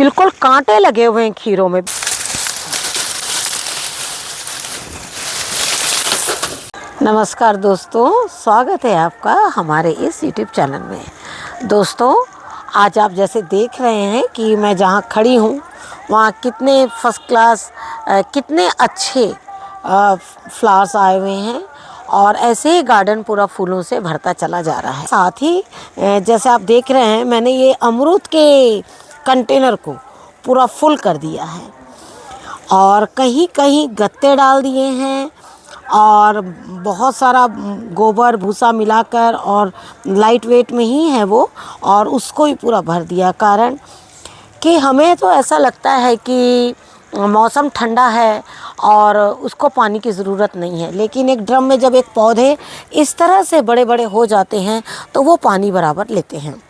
बिल्कुल कांटे लगे हुए हैं खीरों में। नमस्कार दोस्तों, स्वागत है आपका हमारे इस YouTube चैनल में। दोस्तों, आज आप जैसे देख रहे हैं कि मैं जहाँ खड़ी हूँ वहाँ कितने फर्स्ट क्लास कितने अच्छे फ्लावर्स आए हुए हैं और ऐसे ही गार्डन पूरा फूलों से भरता चला जा रहा है। साथ ही जैसे आप देख रहे हैं, मैंने ये अमरूद के कंटेनर को पूरा फुल कर दिया है और कहीं कहीं गत्ते डाल दिए हैं और बहुत सारा गोबर भूसा मिलाकर और लाइट वेट में ही है वो, और उसको ही पूरा भर दिया। कारण कि हमें तो ऐसा लगता है कि मौसम ठंडा है और उसको पानी की ज़रूरत नहीं है, लेकिन एक ड्रम में जब एक पौधे इस तरह से बड़े बड़े हो जाते हैं तो वो पानी बराबर लेते हैं।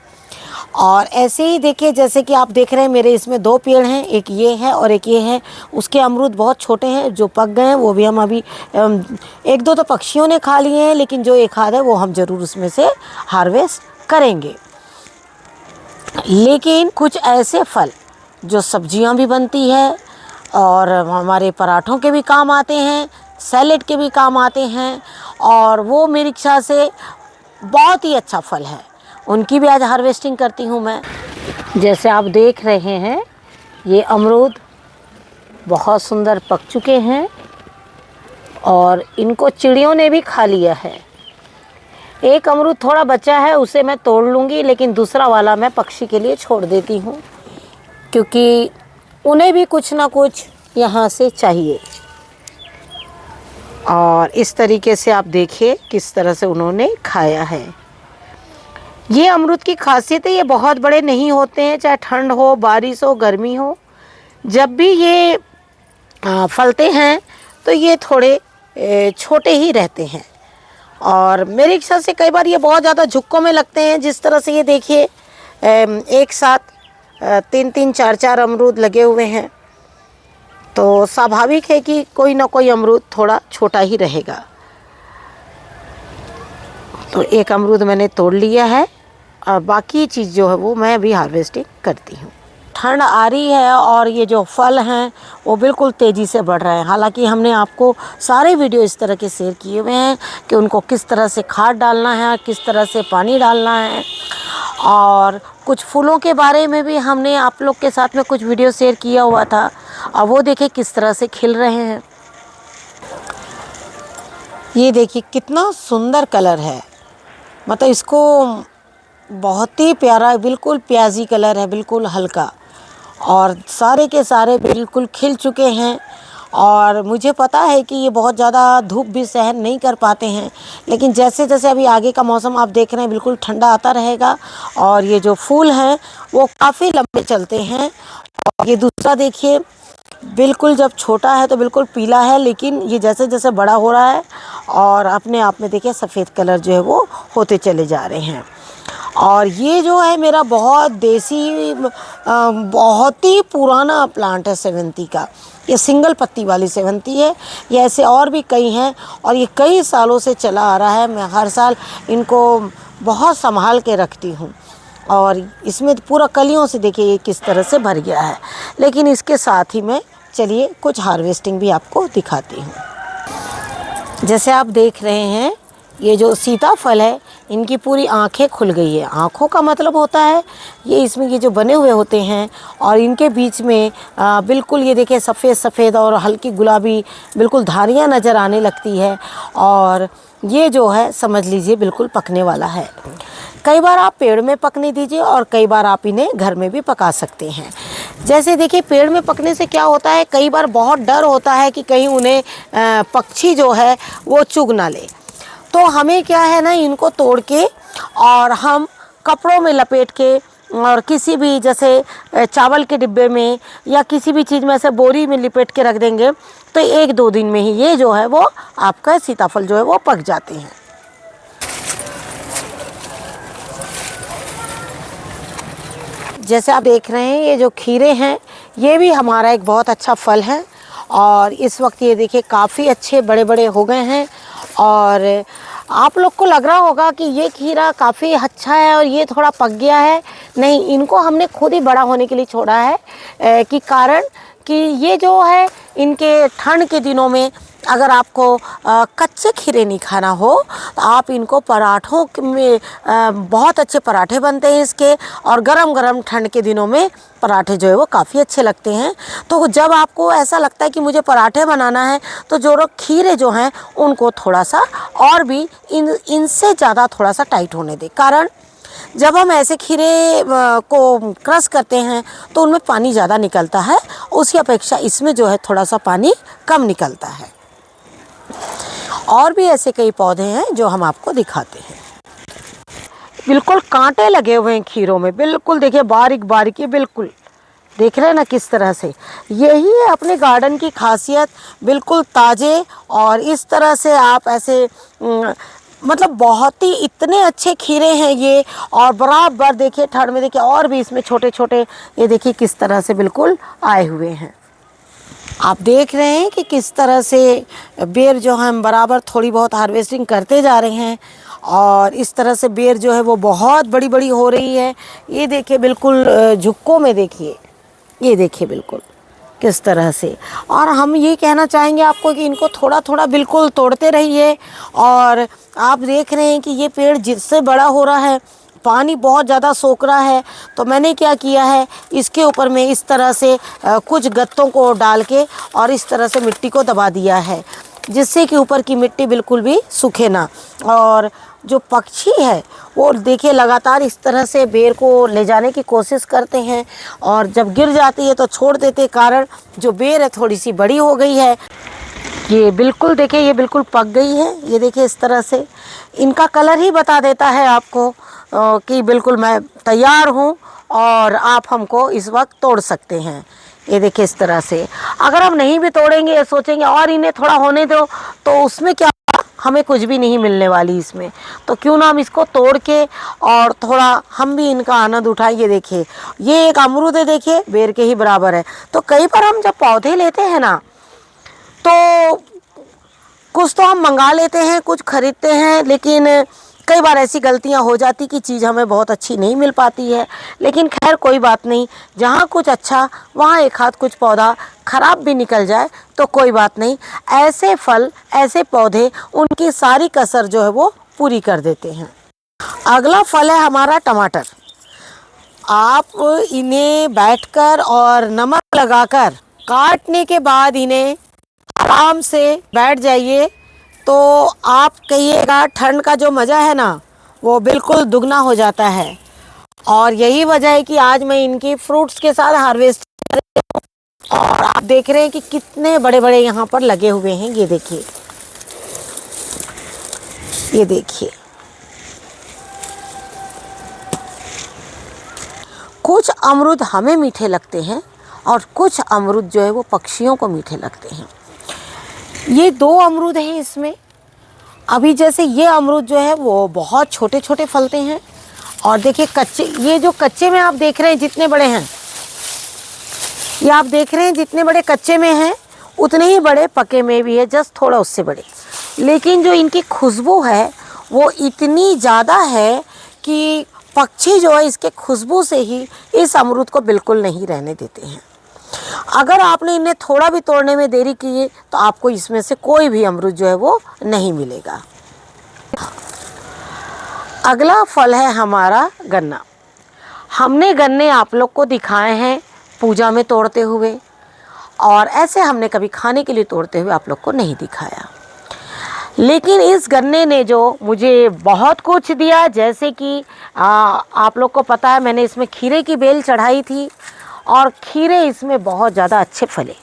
और ऐसे ही देखिए, जैसे कि आप देख रहे हैं मेरे इसमें दो पेड़ हैं, एक ये है और एक ये है। उसके अमरूद बहुत छोटे हैं, जो पक गए हैं वो भी हम अभी एक दो तो पक्षियों ने खा लिए हैं, लेकिन जो एक आध है वो हम ज़रूर उसमें से हार्वेस्ट करेंगे। लेकिन कुछ ऐसे फल जो सब्जियां भी बनती है और हमारे पराठों के भी काम आते हैं, सैलेड के भी काम आते हैं, और वो मेरी इच्छा से बहुत ही अच्छा फल है, उनकी भी आज हार्वेस्टिंग करती हूँ मैं। जैसे आप देख रहे हैं ये अमरूद बहुत सुंदर पक चुके हैं और इनको चिड़ियों ने भी खा लिया है। एक अमरूद थोड़ा बचा है, उसे मैं तोड़ लूँगी, लेकिन दूसरा वाला मैं पक्षी के लिए छोड़ देती हूँ, क्योंकि उन्हें भी कुछ ना कुछ यहाँ से चाहिए। और इस तरीके से आप देखिए किस तरह से उन्होंने खाया है। ये अमरूद की खासियत है, ये बहुत बड़े नहीं होते हैं, चाहे ठंड हो, बारिश हो, गर्मी हो, जब भी ये फलते हैं तो ये थोड़े छोटे ही रहते हैं। और मेरे ख्याल से कई बार ये बहुत ज़्यादा झुक्कों में लगते हैं। जिस तरह से ये देखिए एक साथ तीन तीन चार चार अमरूद लगे हुए हैं, तो स्वाभाविक है कि कोई ना कोई अमरूद थोड़ा छोटा ही रहेगा। तो एक अमरूद मैंने तोड़ लिया है और बाकी चीज़ जो है वो मैं अभी हार्वेस्टिंग करती हूँ। ठंड आ रही है और ये जो फल हैं वो बिल्कुल तेज़ी से बढ़ रहे हैं। हालांकि हमने आपको सारे वीडियो इस तरह के शेयर किए हुए हैं कि उनको किस तरह से खाद डालना है, किस तरह से पानी डालना है, और कुछ फूलों के बारे में भी हमने आप लोग के साथ में कुछ वीडियो शेयर किया हुआ था। और वो देखिए किस तरह से खिल रहे हैं। ये देखिए कितना सुंदर कलर है, मतलब इसको बहुत ही प्यारा, बिल्कुल प्याजी कलर है, बिल्कुल हल्का, और सारे के सारे बिल्कुल खिल चुके हैं। और मुझे पता है कि ये बहुत ज़्यादा धूप भी सहन नहीं कर पाते हैं, लेकिन जैसे जैसे अभी आगे का मौसम आप देख रहे हैं बिल्कुल ठंडा आता रहेगा और ये जो फूल हैं वो काफ़ी लंबे चलते हैं। और ये दूसरा देखिए, बिल्कुल जब छोटा है तो बिल्कुल पीला है, लेकिन ये जैसे जैसे बड़ा हो रहा है और अपने आप में देखिए सफ़ेद कलर जो है वो होते चले जा रहे हैं। और ये जो है मेरा बहुत देसी बहुत ही पुराना प्लांट है सेवंती का। ये सिंगल पत्ती वाली सेवंती है, ये ऐसे और भी कई हैं और ये कई सालों से चला आ रहा है। मैं हर साल इनको बहुत संभाल के रखती हूँ और इसमें पूरा कलियों से देखिए ये किस तरह से भर गया है। लेकिन इसके साथ ही मैं चलिए कुछ हार्वेस्टिंग भी आपको दिखाती हूँ। जैसे आप देख रहे हैं ये जो सीताफल है, इनकी पूरी आंखें खुल गई है। आँखों का मतलब होता है ये इसमें ये जो बने हुए होते हैं और इनके बीच में बिल्कुल ये देखिए सफ़ेद सफ़ेद और हल्की गुलाबी बिल्कुल धारियाँ नज़र आने लगती है। और ये जो है समझ लीजिए बिल्कुल पकने वाला है। कई बार आप पेड़ में पकने दीजिए और कई बार आप इन्हें घर में भी पका सकते हैं। जैसे देखिए पेड़ में पकने से क्या होता है, कई बार बहुत डर होता है कि कहीं उन्हें पक्षी जो है वो चुग ना ले। तो हमें क्या है ना, इनको तोड़ के और हम कपड़ों में लपेट के और किसी भी जैसे चावल के डिब्बे में या किसी भी चीज़ में ऐसे बोरी में लिपेट के रख देंगे तो एक दो दिन में ही ये जो है वो आपका सीताफल जो है वो पक जाते हैं। जैसे आप देख रहे हैं ये जो खीरे हैं ये भी हमारा एक बहुत अच्छा फल है और इस वक्त ये देखिए काफ़ी अच्छे बड़े बड़े हो गए हैं और आप लोग को लग रहा होगा कि ये खीरा काफ़ी अच्छा है और ये थोड़ा पक गया है। नहीं, इनको हमने खुद ही बड़ा होने के लिए छोड़ा है कि कारण कि ये जो है इनके ठंड के दिनों में अगर आपको कच्चे खीरे नहीं खाना हो तो आप इनको पराठों में बहुत अच्छे पराठे बनते हैं इसके, और गरम गरम ठंड के दिनों में पराठे जो है वो काफ़ी अच्छे लगते हैं। तो जब आपको ऐसा लगता है कि मुझे पराठे बनाना है तो जो लोग खीरे जो हैं उनको थोड़ा सा और भी इनसे ज़्यादा थोड़ा सा टाइट होने दें, कारण जब हम ऐसे खीरे को क्रश करते हैं तो उनमें पानी ज़्यादा निकलता है, उसकी अपेक्षा इसमें जो है थोड़ा सा पानी कम निकलता है। और भी ऐसे कई पौधे हैं जो हम आपको दिखाते हैं। बिल्कुल कांटे लगे हुए हैं खीरों में, बिल्कुल देखिए बारीक बारीक, ये बिल्कुल देख रहे हैं ना किस तरह से। यही है अपने गार्डन की खासियत, बिल्कुल ताज़े। और इस तरह से आप ऐसे मतलब बहुत ही इतने अच्छे खीरे हैं ये। और बराबर देखिए ठंड में देखिए और भी इसमें छोटे छोटे, ये देखिए किस तरह से बिल्कुल आए हुए हैं। आप देख रहे हैं कि किस तरह से बेर जो हम बराबर थोड़ी बहुत हार्वेस्टिंग करते जा रहे हैं, और इस तरह से बेर जो है वो बहुत बड़ी बड़ी हो रही है। ये देखिए बिल्कुल झुक्कों में देखिए, ये देखिए बिल्कुल किस तरह से। और हम ये कहना चाहेंगे आपको कि इनको थोड़ा थोड़ा बिल्कुल तोड़ते रहिए। और आप देख रहे हैं कि ये पेड़ जिससे बड़ा हो रहा है पानी बहुत ज़्यादा सोख रहा है, तो मैंने क्या किया है इसके ऊपर में इस तरह से कुछ गत्तों को डाल के और इस तरह से मिट्टी को दबा दिया है, जिससे कि ऊपर की मिट्टी बिल्कुल भी सूखे ना। और जो पक्षी है वो देखिए लगातार इस तरह से बेर को ले जाने की कोशिश करते हैं, और जब गिर जाती है तो छोड़ देते, कारण जो बेर है थोड़ी सी बड़ी हो गई है। ये बिल्कुल देखिए, ये बिल्कुल पक गई है। ये देखिए इस तरह से इनका कलर ही बता देता है आपको कि बिल्कुल मैं तैयार हूँ और आप हमको इस वक्त तोड़ सकते हैं। ये देखिए इस तरह से। अगर हम नहीं भी तोड़ेंगे, सोचेंगे और इन्हें थोड़ा होने दो, तो उसमें क्या हमें कुछ भी नहीं मिलने वाली इसमें। तो क्यों ना हम इसको तोड़ के और थोड़ा हम भी इनका आनंद उठाएं। ये देखिए ये एक अमरूद है, देखिए बेर के ही बराबर है। तो कई बार हम जब पौधे लेते हैं ना, तो कुछ तो हम मंगा लेते हैं, कुछ खरीदते हैं, लेकिन कई बार ऐसी गलतियां हो जाती कि चीज़ हमें बहुत अच्छी नहीं मिल पाती है। लेकिन खैर कोई बात नहीं, जहाँ कुछ अच्छा वहाँ एक हाथ कुछ पौधा खराब भी निकल जाए तो कोई बात नहीं। ऐसे फल, ऐसे पौधे उनकी सारी कसर जो है वो पूरी कर देते हैं। अगला फल है हमारा टमाटर। आप इन्हें बैठकर और नमक लगाकर काटने के बाद इन्हें आराम से बैठ जाइए, तो आप कहिएगा ठंड का जो मज़ा है ना वो बिल्कुल दुगना हो जाता है। और यही वजह है कि आज मैं इनकी फ्रूट्स के साथ हार्वेस्ट कर रही हूँ। और आप देख रहे हैं कि कितने बड़े बड़े यहाँ पर लगे हुए हैं। ये देखिए, ये देखिए। कुछ अमरूद हमें मीठे लगते हैं और कुछ अमरूद जो है वो पक्षियों को मीठे लगते हैं। ये दो अमरूद हैं इसमें। अभी जैसे ये अमरूद जो है वो बहुत छोटे छोटे फलते हैं, और देखिए कच्चे, ये जो कच्चे में आप देख रहे हैं जितने बड़े हैं, ये आप देख रहे हैं जितने बड़े कच्चे में हैं उतने ही बड़े पके में भी है, जस्ट थोड़ा उससे बड़े। लेकिन जो इनकी खुशबू है वो इतनी ज़्यादा है कि पक्षी जो है इसके खुशबू से ही इस अमरूद को बिल्कुल नहीं रहने देते हैं। अगर आपने इन्हें थोड़ा भी तोड़ने में देरी की तो आपको इसमें से कोई भी अमरूद जो है वो नहीं मिलेगा। अगला फल है हमारा गन्ना। हमने गन्ने आप लोग को दिखाए हैं पूजा में तोड़ते हुए, और ऐसे हमने कभी खाने के लिए तोड़ते हुए आप लोग को नहीं दिखाया। लेकिन इस गन्ने ने जो मुझे बहुत कुछ दिया, जैसे कि आप लोग को पता है मैंने इसमें खीरे की बेल चढ़ाई थी और खीरे इसमें बहुत ज़्यादा अच्छे फले।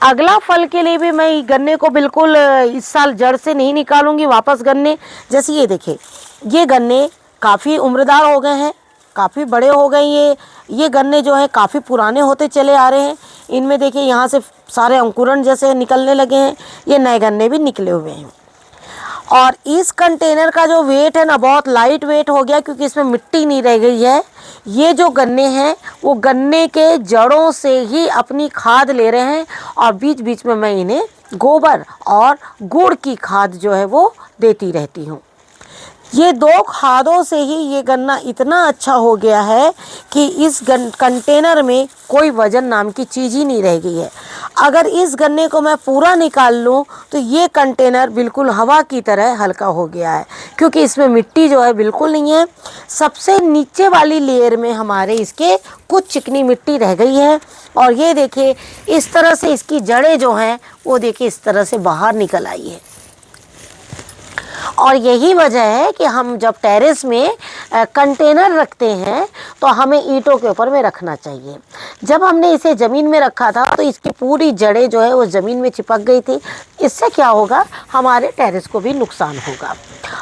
अगला फल के लिए भी मैं गन्ने को बिल्कुल इस साल जड़ से नहीं निकालूंगी वापस गन्ने। जैसे ये देखिए, ये गन्ने काफ़ी उम्रदार हो गए हैं, काफ़ी बड़े हो गए। ये गन्ने जो है काफ़ी पुराने होते चले आ रहे हैं। इनमें देखिए यहाँ से सारे अंकुरण जैसे निकलने लगे हैं, ये नए गन्ने भी निकले हुए हैं। और इस कंटेनर का जो वेट है ना बहुत लाइट वेट हो गया, क्योंकि इसमें मिट्टी नहीं रह गई है। ये जो गन्ने हैं वो गन्ने के जड़ों से ही अपनी खाद ले रहे हैं, और बीच बीच में मैं इन्हें गोबर और गुड़ की खाद जो है वो देती रहती हूँ। ये 2 खादों से ही ये गन्ना इतना अच्छा हो गया है कि इस कंटेनर में कोई वज़न नाम की चीज़ ही नहीं रह गई है। अगर इस गन्ने को मैं पूरा निकाल लूँ तो ये कंटेनर बिल्कुल हवा की तरह हल्का हो गया है, क्योंकि इसमें मिट्टी जो है बिल्कुल नहीं है। सबसे नीचे वाली लेयर में हमारे इसके कुछ चिकनी मिट्टी रह गई है। और ये देखिए इस तरह से इसकी जड़ें जो हैं वो देखिए इस तरह से बाहर निकल आई है। और यही वजह है कि हम जब टेरेस में कंटेनर रखते हैं तो हमें ईंटों के ऊपर में रखना चाहिए। जब हमने इसे ज़मीन में रखा था तो इसकी पूरी जड़ें जो है वो ज़मीन में चिपक गई थी। इससे क्या होगा, हमारे टेरेस को भी नुकसान होगा,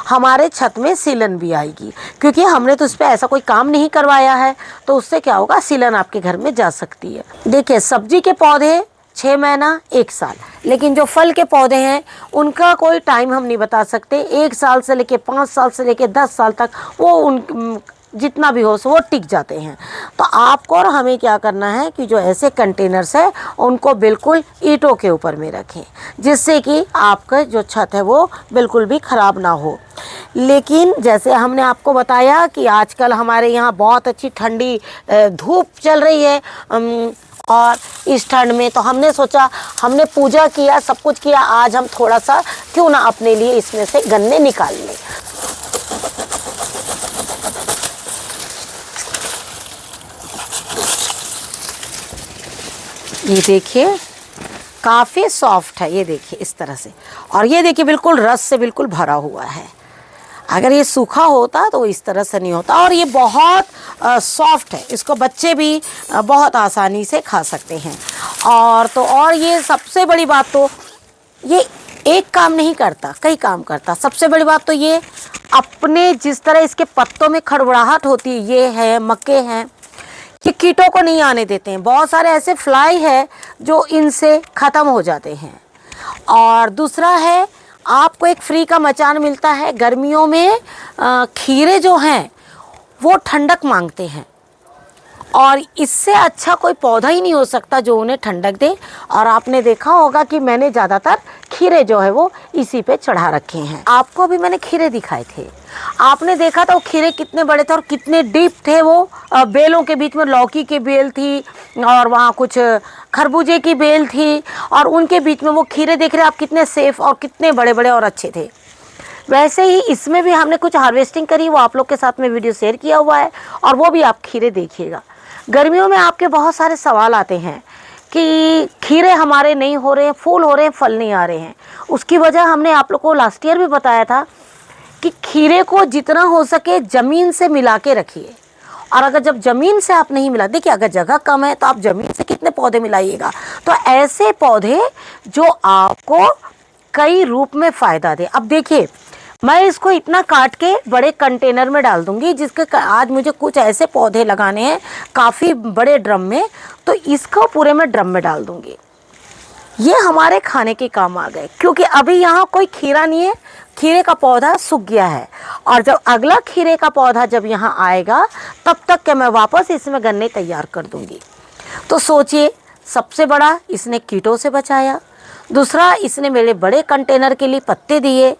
हमारे छत में सीलन भी आएगी, क्योंकि हमने तो उस पर ऐसा कोई काम नहीं करवाया है। तो उससे क्या होगा, सीलन आपके घर में जा सकती है। देखिए सब्जी के पौधे 6 महीना 1 साल, लेकिन जो फल के पौधे हैं उनका कोई टाइम हम नहीं बता सकते। 1 साल से लेके 5 साल से लेके 10 साल तक वो उन जितना भी हो सो वो टिक जाते हैं। तो आपको और हमें क्या करना है कि जो ऐसे कंटेनर्स है उनको बिल्कुल ईंटों के ऊपर में रखें, जिससे कि आपका जो छत है वो बिल्कुल भी ख़राब ना हो। लेकिन जैसे हमने आपको बताया कि आजकल हमारे यहाँ बहुत अच्छी ठंडी धूप चल रही है, और इस ठंड में तो हमने सोचा, हमने पूजा किया, सब कुछ किया, आज हम थोड़ा सा क्यों ना अपने लिए इसमें से गन्ने निकाल लें। ये देखिए काफ़ी सॉफ्ट है, ये देखिए इस तरह से, और ये देखिए बिल्कुल रस से बिल्कुल भरा हुआ है। अगर ये सूखा होता तो इस तरह से नहीं होता। और ये बहुत सॉफ्ट है, इसको बच्चे भी बहुत आसानी से खा सकते हैं। और ये सबसे बड़ी बात तो ये एक काम नहीं करता, कई काम करता। सबसे बड़ी बात तो ये अपने जिस तरह इसके पत्तों में खड़बड़ाहट होती है, ये है मक्के हैं, ये कीटों को नहीं आने देते हैं। बहुत सारे ऐसे फ्लाई है जो इनसे ख़त्म हो जाते हैं। और दूसरा है, आपको एक फ्री का मचान मिलता है। गर्मियों में खीरे जो हैं वो ठंडक मांगते हैं, और इससे अच्छा कोई पौधा ही नहीं हो सकता जो उन्हें ठंडक दे। और आपने देखा होगा कि मैंने ज़्यादातर खीरे जो है वो इसी पे चढ़ा रखे हैं। आपको भी मैंने खीरे दिखाए थे, आपने देखा था वो खीरे कितने बड़े थे और कितने डीप थे। वो बेलों के बीच में लौकी की बेल थी, और वहाँ कुछ खरबूजे की बेल थी, और उनके बीच में वो खीरे देख रहे हैं आप, कितने सेफ और कितने बड़े बड़े और अच्छे थे। वैसे ही इसमें भी हमने कुछ हार्वेस्टिंग करी, वो आप लोग के साथ में वीडियो शेयर किया हुआ है, और वो भी आप खीरे देखिएगा। गर्मियों में आपके बहुत सारे सवाल आते हैं कि खीरे हमारे नहीं हो रहे हैं, फूल हो रहे हैं, फल नहीं आ रहे हैं। उसकी वजह हमने आप लोग को लास्ट ईयर भी बताया था कि खीरे को जितना हो सके ज़मीन से मिला के रखिए। और अगर जब ज़मीन से आप नहीं मिला, देखिए अगर जगह कम है तो आप ज़मीन से कितने पौधे मिलाइएगा। तो ऐसे पौधे जो आपको कई रूप में फ़ायदा दे। अब देखिए मैं इसको इतना काट के बड़े कंटेनर में डाल दूंगी, जिसके आज मुझे कुछ ऐसे पौधे लगाने हैं काफ़ी बड़े ड्रम में, तो इसको पूरे में ड्रम में डाल दूंगी। ये हमारे खाने के काम आ गए, क्योंकि अभी यहाँ कोई खीरा नहीं है, खीरे का पौधा सूख गया है। और जब अगला खीरे का पौधा जब यहाँ आएगा तब तक के मैं वापस इसमें गन्ने तैयार कर दूंगी। तो सोचिए, सबसे बड़ा इसने कीटों से बचाया, दूसरा इसने मेरे बड़े कंटेनर के लिए पत्ते दिए,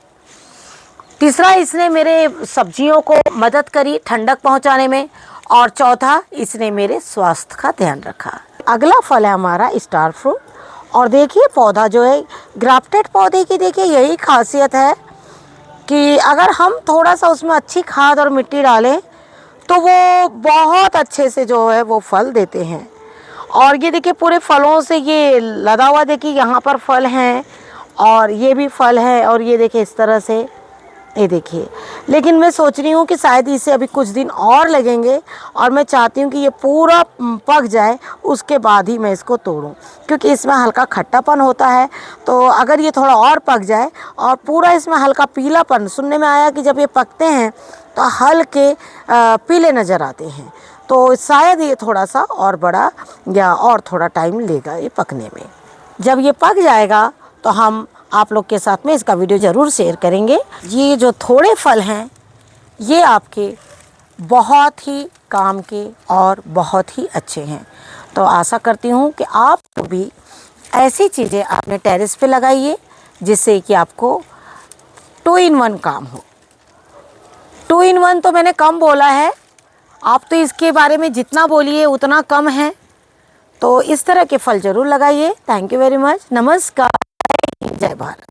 तीसरा इसने मेरे सब्जियों को मदद करी ठंडक पहुंचाने में, और चौथा इसने मेरे स्वास्थ्य का ध्यान रखा। अगला फल है हमारा स्टार फ्रूट। और देखिए पौधा जो है ग्राफ्टेड पौधे की, देखिए यही खासियत है कि अगर हम थोड़ा सा उसमें अच्छी खाद और मिट्टी डालें तो वो बहुत अच्छे से जो है वो फल देते हैं। और ये देखिए पूरे फलों से ये लदा हुआ, देखिए यहाँ पर फल हैं और ये भी फल है, और ये देखिए इस तरह से, ये देखिए। लेकिन मैं सोच रही हूँ कि शायद इसे अभी कुछ दिन और लगेंगे, और मैं चाहती हूँ कि ये पूरा पक जाए उसके बाद ही मैं इसको तोड़ूँ, क्योंकि इसमें हल्का खट्टापन होता है। तो अगर ये थोड़ा और पक जाए और पूरा इसमें हल्का पीलापन, सुनने में आया कि जब ये पकते हैं तो हल्के पीले नज़र आते हैं, तो शायद ये थोड़ा सा और बड़ा या और थोड़ा टाइम लेगा ये पकने में। जब ये पक जाएगा तो हम आप लोग के साथ में इसका वीडियो ज़रूर शेयर करेंगे। ये जो थोड़े फल हैं ये आपके बहुत ही काम के और बहुत ही अच्छे हैं। तो आशा करती हूँ कि आप भी ऐसी चीज़ें आपने टेरेस पे लगाइए जिससे कि आपको 2 in 1 काम हो। 2 in 1 तो मैंने कम बोला है, आप तो इसके बारे में जितना बोलिए उतना कम है। तो इस तरह के फल ज़रूर लगाइए। Thank you very much. नमस्कार, जय भारत।